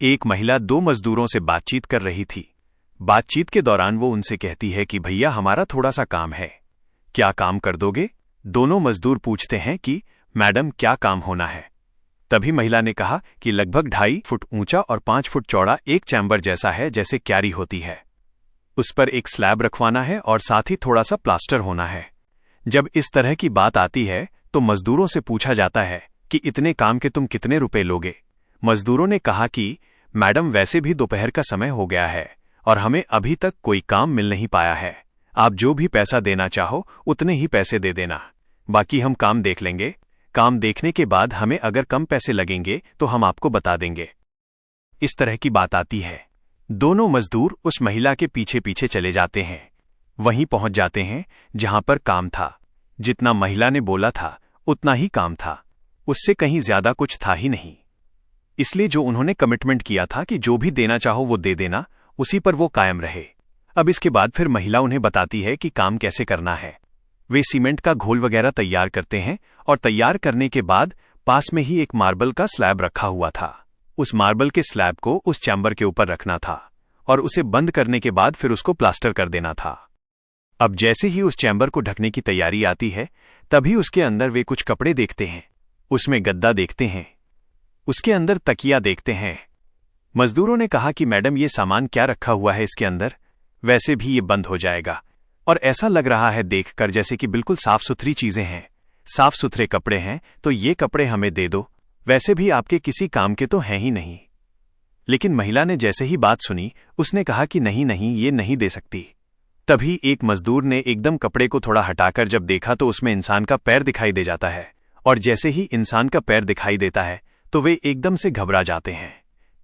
एक महिला दो मजदूरों से बातचीत कर रही थी। बातचीत के दौरान वो उनसे कहती है कि भैया हमारा थोड़ा सा काम है, क्या काम कर दोगे? दोनों मजदूर पूछते हैं कि मैडम क्या काम होना है? तभी महिला ने कहा कि लगभग 2.5 फुट ऊंचा और 5 फुट चौड़ा एक चैम्बर जैसा है, जैसे क्यारी होती है। उस पर एक स्लैब रखवाना है और साथ ही थोड़ा सा प्लास्टर होना है। जब इस तरह की बात आती है तो मजदूरों से पूछा जाता है कि इतने काम के तुम कितने रुपए लोगे? मजदूरों ने कहा कि मैडम वैसे भी दोपहर का समय हो गया है और हमें अभी तक कोई काम मिल नहीं पाया है। आप जो भी पैसा देना चाहो उतने ही पैसे दे देना, बाकी हम काम देख लेंगे। काम देखने के बाद हमें अगर कम पैसे लगेंगे तो हम आपको बता देंगे। इस तरह की बात आती है। दोनों मजदूर उस महिला के पीछे पीछे चले जाते हैं। वहीं पहुंच जाते हैं जहां पर काम था। जितना महिला ने बोला था उतना ही काम था, उससे कहीं ज्यादा कुछ था ही नहीं। इसलिए जो उन्होंने कमिटमेंट किया था कि जो भी देना चाहो वो दे देना, उसी पर वो कायम रहे। अब इसके बाद फिर महिला उन्हें बताती है कि काम कैसे करना है। वे सीमेंट का घोल वगैरह तैयार करते हैं और तैयार करने के बाद पास में ही एक मार्बल का स्लैब रखा हुआ था। उस मार्बल के स्लैब को उस चैम्बर के ऊपर रखना था और उसे बंद करने के बाद फिर उसको प्लास्टर कर देना था। अब जैसे ही उस चैम्बर को ढकने की तैयारी आती है, तभी उसके अंदर वे कुछ कपड़े देखते हैं। उसमें गद्दा देखते हैं, उसके अंदर तकिया देखते हैं। मजदूरों ने कहा कि मैडम ये सामान क्या रखा हुआ है इसके अंदर? वैसे भी ये बंद हो जाएगा और ऐसा लग रहा है देखकर जैसे कि बिल्कुल साफ सुथरी चीजें हैं, साफ सुथरे कपड़े हैं, तो ये कपड़े हमें दे दो। वैसे भी आपके किसी काम के तो हैं ही नहीं। लेकिन महिला ने जैसे ही बात सुनी, उसने कहा कि नहीं नहीं, ये नहीं दे सकती। तभी एक मजदूर ने एकदम कपड़े को थोड़ा हटाकर जब देखा तो उसमें इंसान का पैर दिखाई दे जाता है। और जैसे ही इंसान का पैर दिखाई देता है तो वे एकदम से घबरा जाते हैं।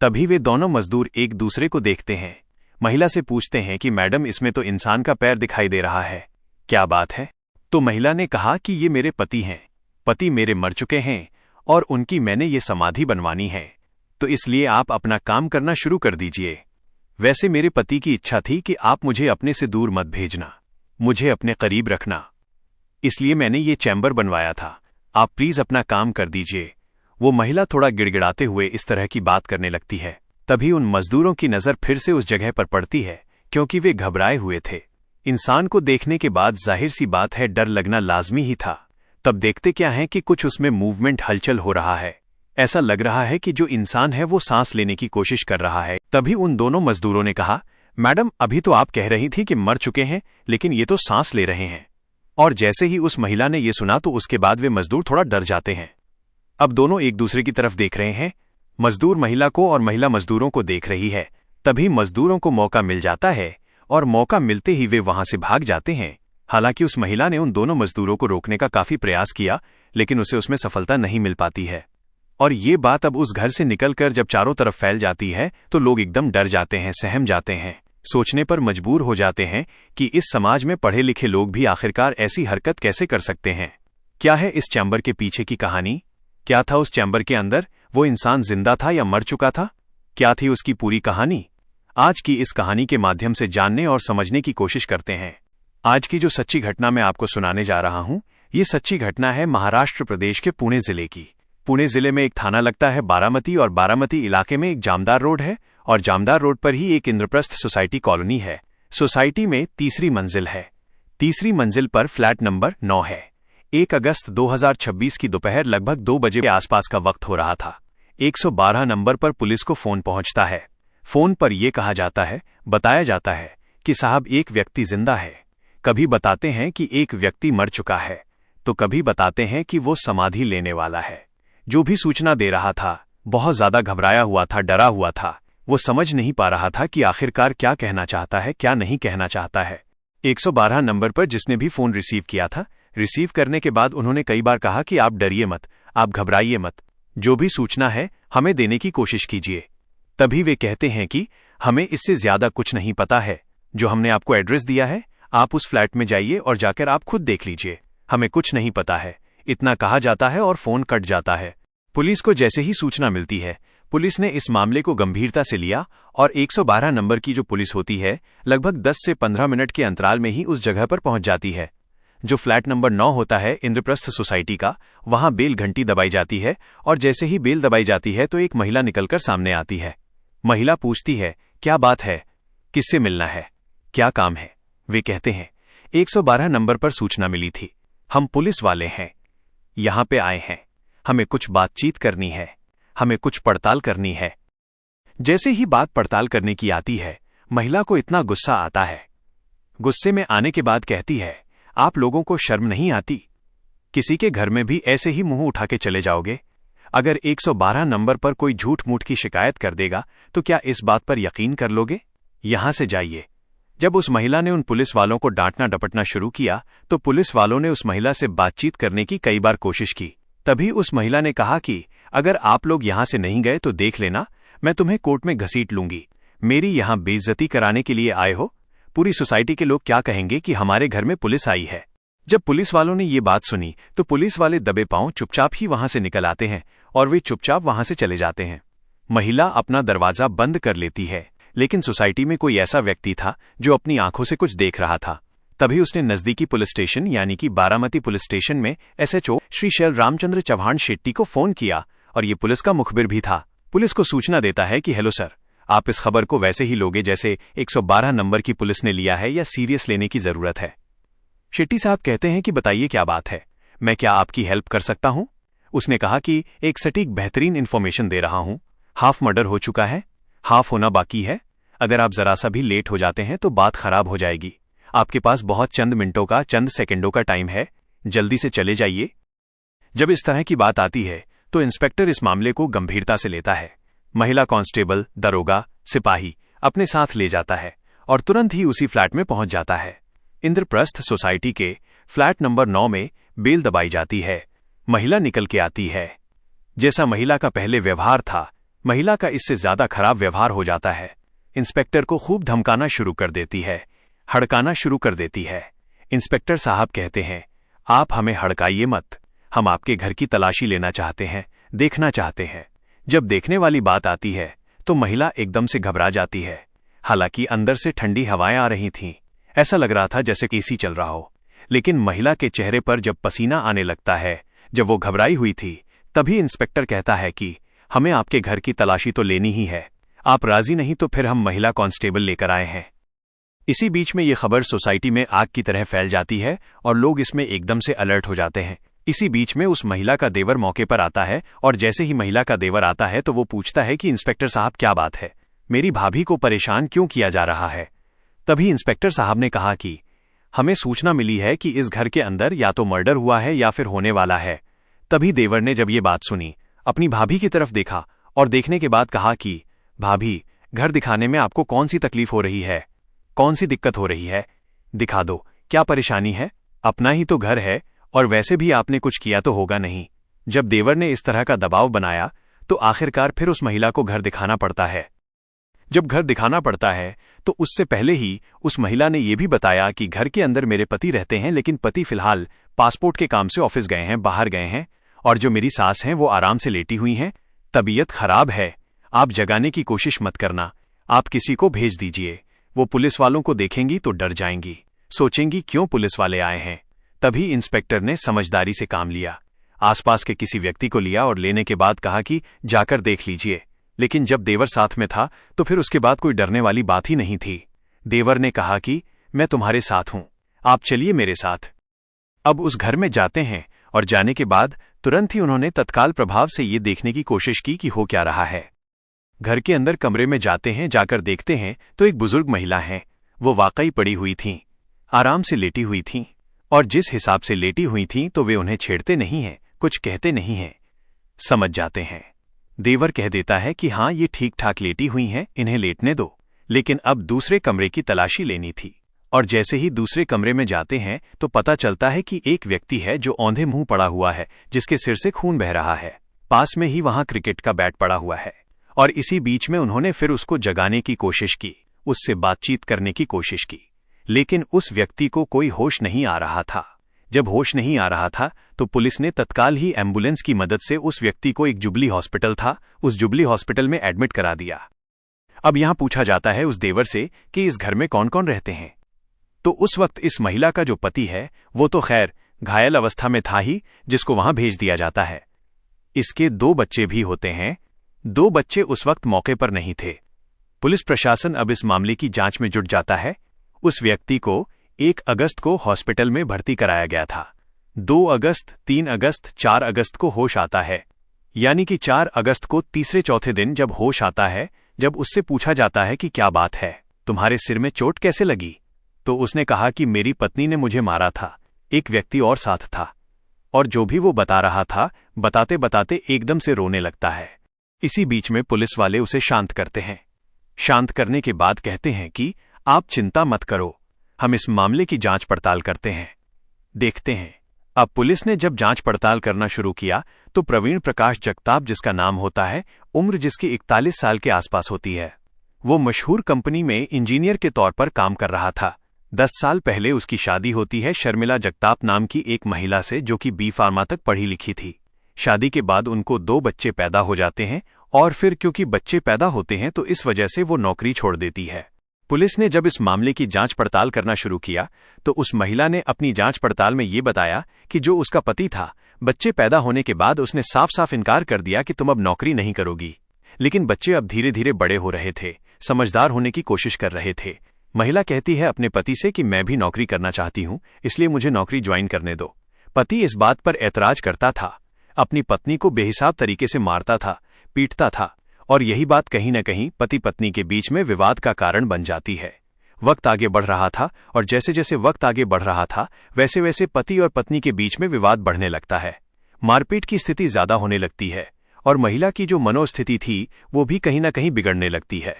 तभी वे दोनों मजदूर एक दूसरे को देखते हैं। महिला से पूछते हैं कि मैडम इसमें तो इंसान का पैर दिखाई दे रहा है, क्या बात है? तो महिला ने कहा कि ये मेरे पति हैं, पति मेरे मर चुके हैं और उनकी मैंने ये समाधि बनवानी है, तो इसलिए आप अपना काम करना शुरू कर दीजिए। वैसे मेरे पति की इच्छा थी कि आप मुझे अपने से दूर मत भेजना, मुझे अपने करीब रखना, इसलिए मैंने ये चैम्बर बनवाया था। आप प्लीज अपना काम कर दीजिए। वो महिला थोड़ा गिड़गिड़ाते हुए इस तरह की बात करने लगती है। तभी उन मजदूरों की नजर फिर से उस जगह पर पड़ती है, क्योंकि वे घबराए हुए थे। इंसान को देखने के बाद जाहिर सी बात है डर लगना लाजमी ही था। तब देखते क्या है कि कुछ उसमें मूवमेंट, हलचल हो रहा है। ऐसा लग रहा है कि जो इंसान है वो सांस लेने की कोशिश कर रहा है। तभी उन दोनों मजदूरों ने कहा, मैडम अभी तो आप कह रही थी कि मर चुके हैं, लेकिन ये तो सांस ले रहे हैं। और जैसे ही उस महिला ने ये सुना तो उसके बाद वे मजदूर थोड़ा डर जाते हैं। अब दोनों एक दूसरे की तरफ देख रहे हैं। मजदूर महिला को और महिला मजदूरों को देख रही है। तभी मजदूरों को मौका मिल जाता है और मौका मिलते ही वे वहां से भाग जाते हैं। हालांकि उस महिला ने उन दोनों मजदूरों को रोकने का काफी प्रयास किया, लेकिन उसे उसमें सफलता नहीं मिल पाती है। और ये बात अब उस घर से निकलकर जब चारों तरफ फैल जाती है तो लोग एकदम डर जाते हैं, सहम जाते हैं, सोचने पर मजबूर हो जाते हैं कि इस समाज में पढ़े लिखे लोग भी आखिरकार ऐसी हरकत कैसे कर सकते हैं। क्या है इस चैम्बर के पीछे की कहानी? क्या था उस चैम्बर के अंदर? वो इंसान जिंदा था या मर चुका था? क्या थी उसकी पूरी कहानी? आज की इस कहानी के माध्यम से जानने और समझने की कोशिश करते हैं। आज की जो सच्ची घटना मैं आपको सुनाने जा रहा हूं, ये सच्ची घटना है महाराष्ट्र प्रदेश के पुणे जिले की। पुणे जिले में एक थाना लगता है बारामती, और बारामती इलाके में एक जामदार रोड है, और जामदार रोड पर ही एक इंद्रप्रस्थ सोसाइटी कॉलोनी है। सोसाइटी में तीसरी मंजिल है। तीसरी मंजिल पर फ्लैट नंबर 9 है। 1 अगस्त 2026 की दोपहर लगभग 2 बजे के आसपास का वक्त हो रहा था। 112 नंबर पर पुलिस को फोन पहुंचता है। फोन पर यह कहा जाता है, बताया जाता है कि साहब एक व्यक्ति जिंदा है। कभी बताते हैं कि एक व्यक्ति मर चुका है, तो कभी बताते हैं कि वो समाधि लेने वाला है। जो भी सूचना दे रहा था बहुत ज्यादा घबराया हुआ था, डरा हुआ था। वो समझ नहीं पा रहा था कि आखिरकार क्या कहना चाहता है, क्या नहीं कहना चाहता है। 112 नंबर पर जिसने भी फोन रिसीव किया था, रिसीव करने के बाद उन्होंने कई बार कहा कि आप डरिए मत, आप घबराइए मत, जो भी सूचना है हमें देने की कोशिश कीजिए। तभी वे कहते हैं कि हमें इससे ज्यादा कुछ नहीं पता है। जो हमने आपको एड्रेस दिया है, आप उस फ्लैट में जाइए और जाकर आप खुद देख लीजिए, हमें कुछ नहीं पता है। इतना कहा जाता है और फोन कट जाता है। पुलिस को जैसे ही सूचना मिलती है, पुलिस ने इस मामले को गंभीरता से लिया और 112 नंबर की जो पुलिस होती है लगभग 10 से 15 मिनट के अंतराल में ही उस जगह पर पहुंच जाती है। जो फ्लैट नंबर 9 होता है इंद्रप्रस्थ सोसाइटी का, वहां बेल घंटी दबाई जाती है और जैसे ही बेल दबाई जाती है तो एक महिला निकलकर सामने आती है। महिला पूछती है, क्या बात है, किससे मिलना है, क्या काम है। वे कहते हैं, 112 नंबर पर सूचना मिली थी, हम पुलिस वाले हैं, यहां पे आए हैं, हमें कुछ बातचीत करनी है, हमें कुछ पड़ताल करनी है। जैसे ही बात पड़ताल करने की आती है, महिला को इतना गुस्सा आता है। गुस्से में आने के बाद कहती है, आप लोगों को शर्म नहीं आती? किसी के घर में भी ऐसे ही मुंह उठा के चले जाओगे? अगर 112 नंबर पर कोई झूठ मूठ की शिकायत कर देगा तो क्या इस बात पर यकीन कर लोगे? यहां से जाइए। जब उस महिला ने उन पुलिस वालों को डांटना डपटना शुरू किया तो पुलिस वालों ने उस महिला से बातचीत करने की कई बार कोशिश की। तभी उस महिला ने कहा कि अगर आप लोग यहां से नहीं गए तो देख लेना, मैं तुम्हें कोर्ट में घसीट लूंगी। मेरी यहां बेइज्जती कराने के लिए आए हो? पूरी सोसाइटी के लोग क्या कहेंगे कि हमारे घर में पुलिस आई है। जब पुलिस वालों ने ये बात सुनी तो पुलिस वाले दबे पांव चुपचाप ही वहां से निकल आते हैं और वे चुपचाप वहां से चले जाते हैं। महिला अपना दरवाजा बंद कर लेती है, लेकिन सोसाइटी में कोई ऐसा व्यक्ति था जो अपनी आंखों से कुछ देख रहा था। तभी उसने नजदीकी पुलिस स्टेशन यानी कि बारामती पुलिस स्टेशन में SHO श्री शैल रामचंद्र चौहान शेट्टी को फोन किया और ये पुलिस का मुखबिर भी था। पुलिस को सूचना देता है कि हेलो सर, आप इस खबर को वैसे ही लोगे जैसे 112 नंबर की पुलिस ने लिया है या सीरियस लेने की जरूरत है। शेट्टी साहब कहते हैं कि बताइए क्या बात है, मैं क्या आपकी हेल्प कर सकता हूं? उसने कहा कि एक सटीक बेहतरीन इन्फॉर्मेशन दे रहा हूं। हाफ मर्डर हो चुका है, हाफ होना बाकी है। अगर आप जरा सा भी लेट हो जाते हैं तो बात खराब हो जाएगी। आपके पास बहुत चंद मिनटों का, चंद सेकंडों का टाइम है, जल्दी से चले जाइए। जब इस तरह की बात आती है तो इंस्पेक्टर इस मामले को गंभीरता से लेता है। महिला कांस्टेबल, दरोगा, सिपाही अपने साथ ले जाता है और तुरंत ही उसी फ्लैट में पहुंच जाता है। इंद्रप्रस्थ सोसाइटी के फ्लैट नंबर 9 में बेल दबाई जाती है। महिला निकल के आती है। जैसा महिला का पहले व्यवहार था, महिला का इससे ज्यादा खराब व्यवहार हो जाता है। इंस्पेक्टर को खूब धमकाना शुरू कर देती है, हड़काना शुरू कर देती है। इंस्पेक्टर साहब कहते हैं, आप हमें हड़काइए मत, हम आपके घर की तलाशी लेना चाहते हैं, देखना चाहते हैं। जब देखने वाली बात आती है तो महिला एकदम से घबरा जाती है। हालांकि अंदर से ठंडी हवाएं आ रही थीं, ऐसा लग रहा था जैसे एसी चल रहा हो। लेकिन महिला के चेहरे पर जब पसीना आने लगता है, जब वो घबराई हुई थी, तभी इंस्पेक्टर कहता है कि हमें आपके घर की तलाशी तो लेनी ही है, आप राजी नहीं तो फिर हम महिला कांस्टेबल लेकर आए हैं। इसी बीच में ये खबर सोसाइटी में आग की तरह फैल जाती है और लोग इसमें एकदम से अलर्ट हो जाते हैं। इसी बीच में उस महिला का देवर मौके पर आता है और जैसे ही महिला का देवर आता है तो वो पूछता है कि इंस्पेक्टर साहब क्या बात है, मेरी भाभी को परेशान क्यों किया जा रहा है। तभी इंस्पेक्टर साहब ने कहा कि हमें सूचना मिली है कि इस घर के अंदर या तो मर्डर हुआ है या फिर होने वाला है। तभी देवर ने जब ये बात सुनी, अपनी भाभी की तरफ देखा और देखने के बाद कहा कि भाभी, घर दिखाने में आपको कौन सी तकलीफ हो रही है, कौन सी दिक्कत हो रही है, दिखा दो, क्या परेशानी है, अपना ही तो घर है और वैसे भी आपने कुछ किया तो होगा नहीं। जब देवर ने इस तरह का दबाव बनाया तो आखिरकार फिर उस महिला को घर दिखाना पड़ता है। जब घर दिखाना पड़ता है तो उससे पहले ही उस महिला ने यह भी बताया कि घर के अंदर मेरे पति रहते हैं, लेकिन पति फिलहाल पासपोर्ट के काम से ऑफिस गए हैं, बाहर गए हैं, और जो मेरी सास हैं वो आराम से लेटी हुई हैं, तबीयत खराब है, आप जगाने की कोशिश मत करना, आप किसी को भेज दीजिए, वो पुलिस वालों को देखेंगी तो डर जाएंगी, सोचेंगी क्यों पुलिस वाले आए हैं। तभी इंस्पेक्टर ने समझदारी से काम लिया, आसपास के किसी व्यक्ति को लिया और लेने के बाद कहा कि जाकर देख लीजिए। लेकिन जब देवर साथ में था तो फिर उसके बाद कोई डरने वाली बात ही नहीं थी। देवर ने कहा कि मैं तुम्हारे साथ हूं, आप चलिए मेरे साथ। अब उस घर में जाते हैं और जाने के बाद तुरंत ही उन्होंने तत्काल प्रभाव से ये देखने की कोशिश की कि हो क्या रहा है। घर के अंदर कमरे में जाते हैं, जाकर देखते हैं तो एक बुजुर्ग महिला है, वो वाकई पड़ी हुई थीं, आराम से लेटी हुई थीं, और जिस हिसाब से लेटी हुई थीं तो वे उन्हें छेड़ते नहीं हैं, कुछ कहते नहीं हैं, समझ जाते हैं। देवर कह देता है कि हाँ, ये ठीक ठाक लेटी हुई हैं, इन्हें लेटने दो। लेकिन अब दूसरे कमरे की तलाशी लेनी थी, और जैसे ही दूसरे कमरे में जाते हैं तो पता चलता है कि एक व्यक्ति है जो औंधे मुंह पड़ा हुआ है, जिसके सिर से खून बह रहा है। पास में ही वहां क्रिकेट का बैट पड़ा हुआ है, और इसी बीच में उन्होंने फिर उसको जगाने की कोशिश की, उससे बातचीत करने की कोशिश की, लेकिन उस व्यक्ति को कोई होश नहीं आ रहा था। जब होश नहीं आ रहा था तो पुलिस ने तत्काल ही एम्बुलेंस की मदद से उस व्यक्ति को एक जुबली हॉस्पिटल था, उस जुबली हॉस्पिटल में एडमिट करा दिया। अब यहां पूछा जाता है उस देवर से कि इस घर में कौन कौन रहते हैं। तो उस वक्त इस महिला का जो पति है वो तो खैर घायल अवस्था में था ही, जिसको वहां भेज दिया जाता है। इसके 2 बच्चे भी होते हैं। 2 बच्चे उस वक्त मौके पर नहीं थे, पुलिस प्रशासन अब इस मामले की जांच में जुट जाता है। उस व्यक्ति को 1 अगस्त को हॉस्पिटल में भर्ती कराया गया था। 2 अगस्त, 3 अगस्त, 4 अगस्त को होश आता है, यानी कि 4 अगस्त को तीसरे चौथे दिन जब होश आता है, जब उससे पूछा जाता है कि क्या बात है, तुम्हारे सिर में चोट कैसे लगी, तो उसने कहा कि मेरी पत्नी ने मुझे मारा था, एक व्यक्ति और साथ था। और जो भी वो बता रहा था, बताते बताते एकदम से रोने लगता है। इसी बीच में पुलिस वाले उसे शांत करते हैं। शांत करने के बाद कहते हैं कि आप चिंता मत करो, हम इस मामले की जांच पड़ताल करते हैं, देखते हैं। अब पुलिस ने जब जांच पड़ताल करना शुरू किया तो प्रवीण प्रकाश जगताप, जिसका नाम होता है, उम्र जिसकी 41 साल के आसपास होती है, वो मशहूर कंपनी में इंजीनियर के तौर पर काम कर रहा था। 10 साल पहले उसकी शादी होती है शर्मिला जगताप नाम की एक महिला से, जो कि बी फार्मा तक पढ़ी लिखी थी। शादी के बाद उनको 2 बच्चे पैदा हो जाते हैं और फिर क्योंकि बच्चे पैदा होते हैं तो इस वजह से वो नौकरी छोड़ देती है। पुलिस ने जब इस मामले की जांच पड़ताल करना शुरू किया तो उस महिला ने अपनी जांच पड़ताल में ये बताया कि जो उसका पति था, बच्चे पैदा होने के बाद उसने साफ साफ इनकार कर दिया कि तुम अब नौकरी नहीं करोगी। लेकिन बच्चे अब धीरे धीरे बड़े हो रहे थे, समझदार होने की कोशिश कर रहे थे। महिला कहती है अपने पति से कि मैं भी नौकरी करना चाहती हूं, इसलिए मुझे नौकरी ज्वाइन करने दो। पति इस बात पर ऐतराज करता था, अपनी पत्नी को बेहिसाब तरीके से मारता था, पीटता था, और यही बात कहीं न कहीं पति पत्नी के बीच में विवाद का कारण बन जाती है। वक्त आगे बढ़ रहा था और जैसे जैसे वक्त आगे बढ़ रहा था वैसे वैसे पति और पत्नी के बीच में विवाद बढ़ने लगता है। मारपीट की स्थिति ज्यादा होने लगती है और महिला की जो मनोस्थिति थी वो भी कहीं न कहीं बिगड़ने लगती है।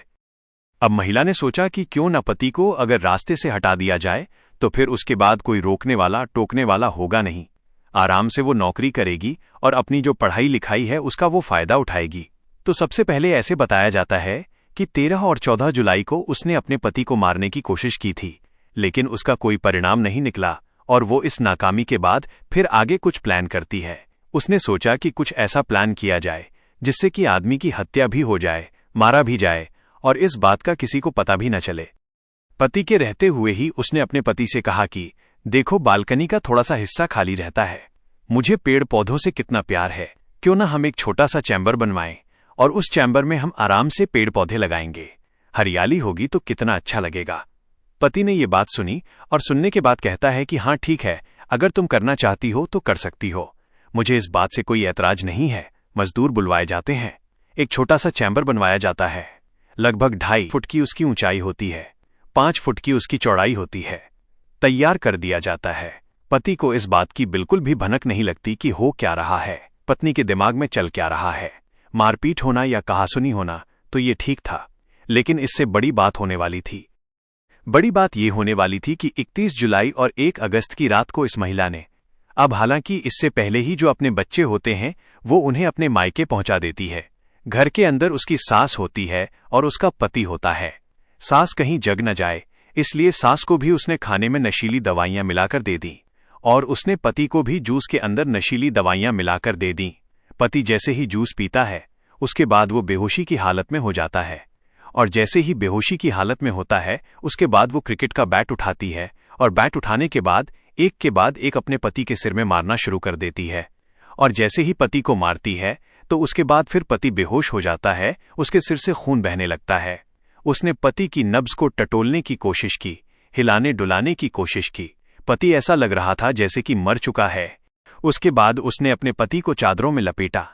अब महिला ने सोचा कि क्यों न पति को अगर रास्ते से हटा दिया जाए तो फिर उसके बाद कोई रोकने वाला टोकने वाला होगा नहीं। आराम से वो नौकरी करेगी और अपनी जो पढ़ाई लिखाई है उसका वो फायदा उठाएगी। तो सबसे पहले ऐसे बताया जाता है कि 13 और 14 जुलाई को उसने अपने पति को मारने की कोशिश की थी, लेकिन उसका कोई परिणाम नहीं निकला और वो इस नाकामी के बाद फिर आगे कुछ प्लान करती है। उसने सोचा कि कुछ ऐसा प्लान किया जाए जिससे कि आदमी की हत्या भी हो जाए, मारा भी जाए और इस बात का किसी को पता भी न चले। पति के रहते हुए ही उसने अपने पति से कहा कि देखो, बालकनी का थोड़ा सा हिस्सा खाली रहता है, मुझे पेड़ पौधों से कितना प्यार है, क्यों ना हम एक छोटा सा चैम्बर बनवाएं और उस चैम्बर में हम आराम से पेड़ पौधे लगाएंगे, हरियाली होगी तो कितना अच्छा लगेगा। पति ने ये बात सुनी और सुनने के बाद कहता है कि हाँ ठीक है, अगर तुम करना चाहती हो तो कर सकती हो, मुझे इस बात से कोई ऐतराज नहीं है। मजदूर बुलवाए जाते हैं, एक छोटा सा चैम्बर बनवाया जाता है। लगभग 2.5 फुट की उसकी ऊंचाई होती है, 5 फुट की उसकी चौड़ाई होती है। तैयार कर दिया जाता है। पति को इस बात की बिल्कुल भी भनक नहीं लगती कि हो क्या रहा है, पत्नी के दिमाग में चल क्या रहा है। मारपीट होना या कहासुनी होना तो ये ठीक था, लेकिन इससे बड़ी बात होने वाली थी। बड़ी बात ये होने वाली थी कि 31 जुलाई और 1 अगस्त की रात को इस महिला ने, अब हालांकि इससे पहले ही जो अपने बच्चे होते हैं वो उन्हें अपने मायके पहुंचा देती है। घर के अंदर उसकी सास होती है और उसका पति होता है। सास कहीं जग न जाए इसलिए सास को भी उसने खाने में नशीली दवाइयां मिलाकर दे दी और उसने पति को भी जूस के अंदर नशीली दवाइयां मिलाकर दे दी। पति जैसे ही जूस पीता है उसके बाद वो बेहोशी की हालत में हो जाता है और जैसे ही बेहोशी की हालत में होता है उसके बाद वो क्रिकेट का बैट उठाती है और बैट उठाने के बाद एक अपने पति के सिर में मारना शुरू कर देती है। और जैसे ही पति को मारती है तो उसके बाद फिर पति बेहोश हो जाता है, उसके सिर से खून बहने लगता है। उसने पति की नब्ज को टटोलने की कोशिश की, हिलाने डुलाने की कोशिश की। पति ऐसा लग रहा था जैसे कि मर चुका है। उसके बाद उसने अपने पति को चादरों में लपेटा,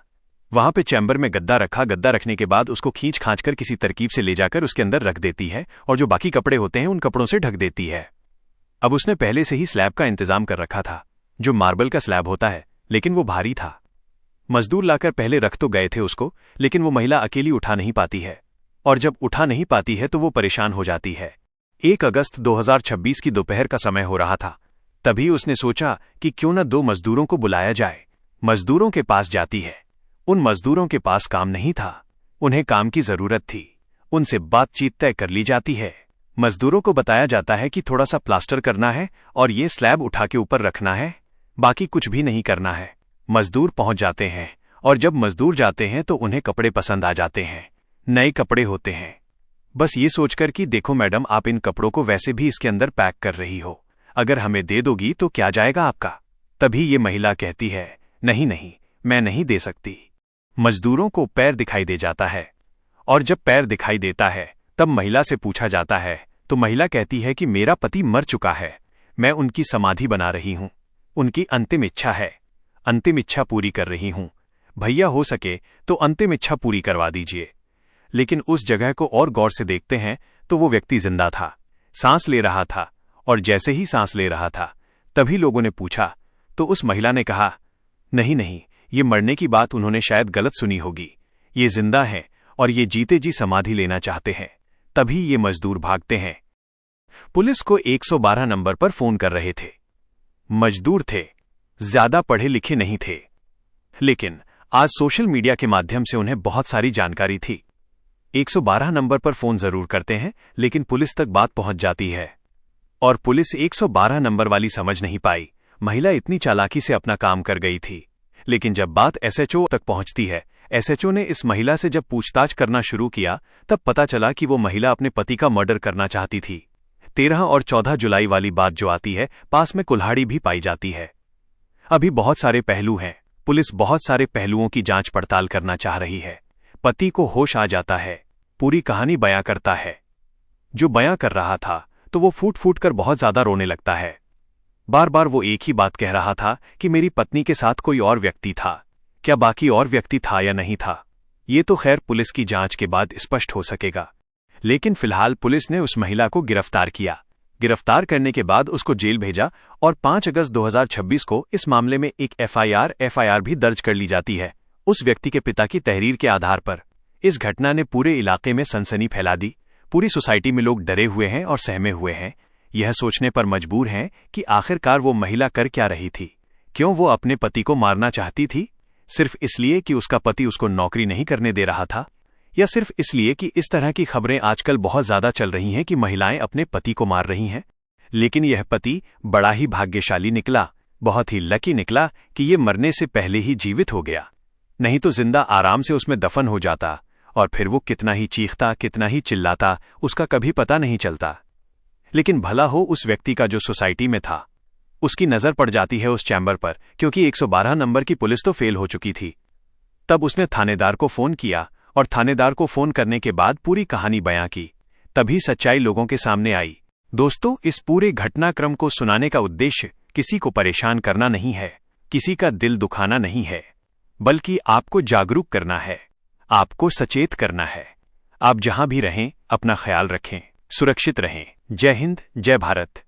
वहां पे चैम्बर में गद्दा रखा। गद्दा रखने के बाद उसको खींच खांच कर किसी तरकीब से ले जाकर उसके अंदर रख देती है और जो बाकी कपड़े होते हैं उन कपड़ों से ढक देती है। अब उसने पहले से ही स्लैब का इंतजाम कर रखा था, जो मार्बल का स्लैब होता है, लेकिन वो भारी था। मजदूर लाकर पहले रख तो गए थे उसको, लेकिन वो महिला अकेली उठा नहीं पाती है और जब उठा नहीं पाती है तो वो परेशान हो जाती है। 1 अगस्त 2026 की दोपहर का समय हो रहा था। तभी उसने सोचा कि क्यों न 2 मजदूरों को बुलाया जाए। मजदूरों के पास जाती है। उन मजदूरों के पास काम नहीं था, उन्हें काम की जरूरत थी। उनसे बातचीत तय कर ली जाती है। मजदूरों को बताया जाता है कि थोड़ा सा प्लास्टर करना है और ये स्लैब उठा के ऊपर रखना है, बाकी कुछ भी नहीं करना है। मजदूर पहुंच जाते हैं और जब मजदूर जाते हैं तो उन्हें कपड़े पसंद आ जाते हैं, नए कपड़े होते हैं। बस ये सोचकर कि देखो मैडम, आप इन कपड़ों को वैसे भी इसके अंदर पैक कर रही हो, अगर हमें दे दोगी तो क्या जाएगा आपका। तभी ये महिला कहती है, नहीं नहीं, मैं नहीं दे सकती। मजदूरों को पैर दिखाई दे जाता है और जब पैर दिखाई देता है तब महिला से पूछा जाता है तो महिला कहती है कि मेरा पति मर चुका है, मैं उनकी समाधि बना रही हूं, उनकी अंतिम इच्छा है, अंतिम इच्छा पूरी कर रही हूं, भैया हो सके तो अंतिम इच्छा पूरी करवा दीजिए। लेकिन उस जगह को और गौर से देखते हैं तो वो व्यक्ति जिंदा था, सांस ले रहा था, और जैसे ही सांस ले रहा था तभी लोगों ने पूछा तो उस महिला ने कहा, नहीं नहीं, ये मरने की बात उन्होंने शायद गलत सुनी होगी, ये जिंदा हैं और ये जीते जी समाधि लेना चाहते हैं। तभी ये मजदूर भागते हैं। पुलिस को 112 नंबर पर फोन कर रहे थे। मजदूर थे, ज्यादा पढ़े लिखे नहीं थे, लेकिन आज सोशल मीडिया के माध्यम से उन्हें बहुत सारी जानकारी थी। 112 नंबर पर फोन जरूर करते हैं, लेकिन पुलिस तक बात पहुंच जाती है और पुलिस 112 नंबर वाली समझ नहीं पाई। महिला इतनी चालाकी से अपना काम कर गई थी। लेकिन जब बात एसएचओ तक पहुंचती है, एसएचओ ने इस महिला से जब पूछताछ करना शुरू किया तब पता चला कि वो महिला अपने पति का मर्डर करना चाहती थी। 13 और 14 जुलाई वाली बात जो आती है, पास में कुल्हाड़ी भी पाई जाती है। अभी बहुत सारे पहलू हैं। पुलिस बहुत सारे पहलुओं की जांच पड़ताल करना चाह रही है। पति को होश आ जाता है, पूरी कहानी बयां करता है। जो बयां कर रहा था तो वो फूट फूट कर बहुत ज्यादा रोने लगता है। बार बार वो एक ही बात कह रहा था कि मेरी पत्नी के साथ कोई और व्यक्ति था। क्या बाकी और व्यक्ति था या नहीं था, ये तो खैर पुलिस की जांच के बाद स्पष्ट हो सकेगा। लेकिन फिलहाल पुलिस ने उस महिला को गिरफ्तार किया। गिरफ्तार करने के बाद उसको जेल भेजा और 5 अगस्त 2026 को इस मामले में एक एफआईआर भी दर्ज कर ली जाती है, उस व्यक्ति के पिता की तहरीर के आधार पर। इस घटना ने पूरे इलाके में सनसनी फैला दी। पूरी सोसाइटी में लोग डरे हुए हैं और सहमे हुए हैं। यह सोचने पर मजबूर हैं कि आखिरकार वो महिला कर क्या रही थी। क्यों वो अपने पति को मारना चाहती थी? सिर्फ इसलिए कि उसका पति उसको नौकरी नहीं करने दे रहा था, या सिर्फ इसलिए कि इस तरह की खबरें आजकल बहुत ज्यादा चल रही हैं कि महिलाएं अपने पति को मार रही हैं। लेकिन यह पति बड़ा ही भाग्यशाली निकला, बहुत ही लकी निकला कि ये मरने से पहले ही जीवित हो गया। नहीं तो जिंदा आराम से उसमें दफन हो जाता और फिर वो कितना ही चीखता, कितना ही चिल्लाता, उसका कभी पता नहीं चलता। लेकिन भला हो उस व्यक्ति का जो सोसाइटी में था। उसकी नजर पड़ जाती है उस चैम्बर पर, क्योंकि 112 नंबर की पुलिस तो फेल हो चुकी थी। तब उसने थानेदार को फोन किया और थानेदार को फोन करने के बाद पूरी कहानी बयां की। तभी सच्चाई लोगों के सामने आई। दोस्तों, इस पूरे घटनाक्रम को सुनाने का उद्देश्य किसी को परेशान करना नहीं है, किसी का दिल दुखाना नहीं है, बल्कि आपको जागरूक करना है, आपको सचेत करना है। आप जहां भी रहें अपना ख्याल रखें, सुरक्षित रहें। जय हिंद, जय भारत।